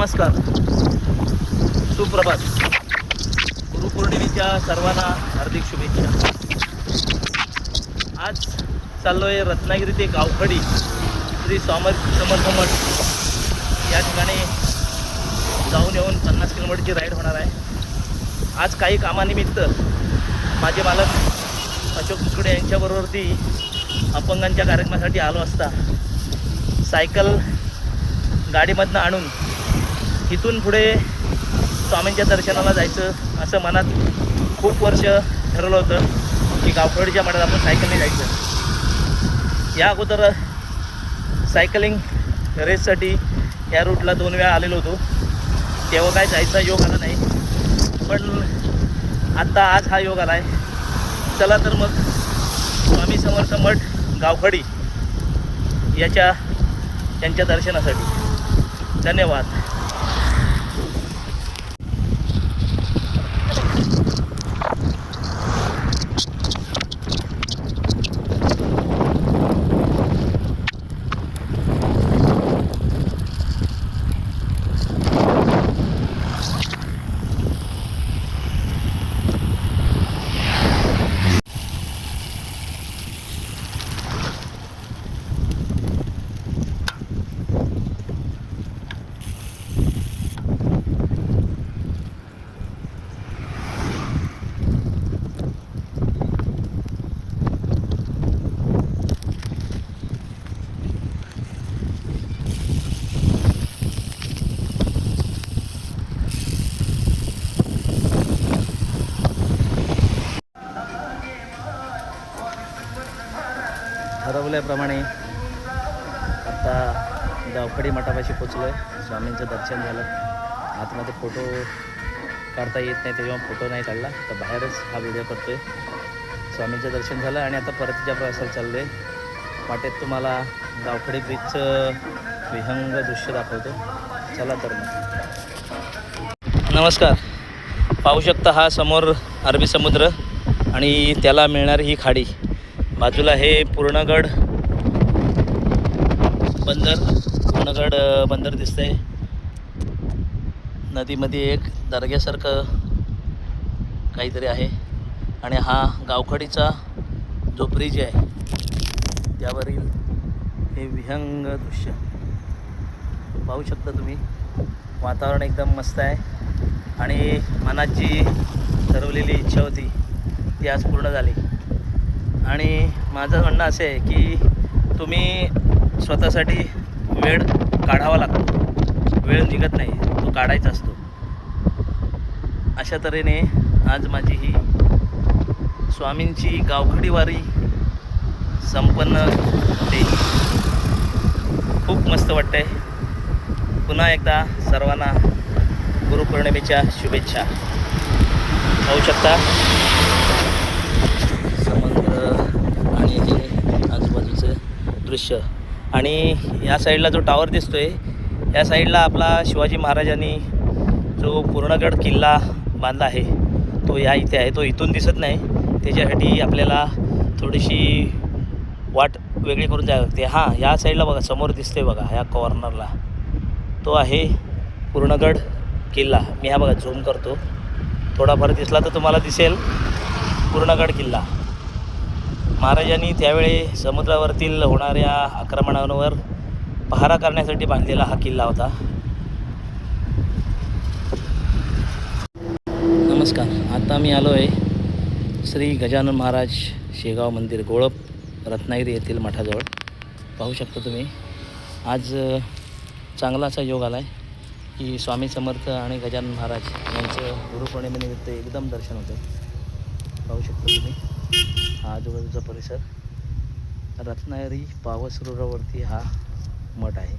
नमस्कार, सुप्रभात. गुरुपौर्णिमेच्या सर्वांना हार्दिक शुभेच्छा. आज चाललोय रत्नागिरी ते गावखडी श्री समर्थ मठ या ठिकाणी जाऊन येऊन 50 किलोमीटरची राईड होणार आहे. आज काही कामानिमित्त माझे मालक अशोक कुकडे यांच्याबरोबरती अपंगांच्या कार्यक्रमासाठी आलो असता सायकल गाडीमधनं आणून इथून पुढे स्वामींच्या दर्शनाला जायचं असं मनात खूप वर्ष ठरवलं होतं की गावखडीच्या मठात आपण सायकलने जायचं. या अगोदर सायकलिंग रेससाठी या रूटला 2 वेळा आलेलो होतो, तेव्हा काय जायचा योग आला नाही. पण आत्ता आज हा योग आला आहे. चला तर मग स्वामी समर्थ मठ गावखडी त्यांच्या दर्शनासाठी. धन्यवाद. ठरवल्याप्रमाणे आता गावखडी मठापाशी पोचलो आहे. स्वामींचं दर्शन झालं. आतमध्ये फोटो काढता येत नाही, तेव्हा फोटो नाही काढला तर बाहेरच हा व्हिडिओ करतो आहे. स्वामींचं दर्शन झालं आणि आता परतीच्या प्रवासाला चाललो आहे. वाटेत तुम्हाला गावखडी ब्रिजचं विहंग दृश्य दाखवतो. चला तर मग. नमस्कार. पाहू शकता हा समोर अरबी समुद्र आणि त्याला मिळणारी ही खाडी. बाजूला हे पूर्णगड बंदर दिसतंय. नदीमध्ये एक दर्ग्यासारखं काहीतरी आहे आणि हा गावखडीचा जो ब्रिज आहे त्यावरील हे विहंग दृश्य पाहू शकता तुम्ही. वातावरण एकदम मस्त आहे आणि मनात जी ठरवलेली इच्छा होती ती आज पूर्ण झाली. आणि माझं म्हणणं असं आहे की तुम्ही स्वतःसाठी वेळ काढावा लागतो. वेळ निघत नाही, तो काढायचा असतो. अशा तऱ्हेने आज माझी ही स्वामींची गावखडी वारी संपन्न होते. खूप मस्त वाटतंय. पुन्हा एकदा सर्वांना गुरुपौर्णिमेच्या शुभेच्छा. पाहू शकता आणि हे आजूबाजूचं दृश्य. आणि या साईडला जो टावर दिसतोय या साईडला आपला शिवाजी महाराजांनी जो पूर्णगड किल्ला बांधला आहे तो या इथे आहे. तो इथून दिसत नाही, त्याच्यासाठी आपल्याला थोडीशी वाट वेगळी करून जावी लागते. हां, या साईडला बघा, समोर दिसतोय बघा, ह्या कॉर्नरला तो आहे पूर्णगड किल्ला. मी हा बघा झूम करतो, थोडाफार दिसला तर तुम्हाला दिसेल पूर्णगड किल्ला. महाराजांनी त्यावेळी समुद्रावरतील होणाऱ्या आक्रमणांवर पहारा करण्यासाठी बांधलेला हा किल्ला होता. नमस्कार. आता मी आलो आहे श्री गजानन महाराज शेगाव मंदिर गोळप रत्नागिरी येथील मठाजवळ. पाहू शकता तुम्ही. आज चांगला असा योग आला आहे की स्वामी समर्थ आणि गजानन महाराज यांचं गुरुपौर्णिमेनिमित्त एकदम दर्शन होतं. पाहू शकता तुम्ही हा आजूबाजूचा परिसर. रत्नागिरी पावसरोवरावरती हा मठ आहे.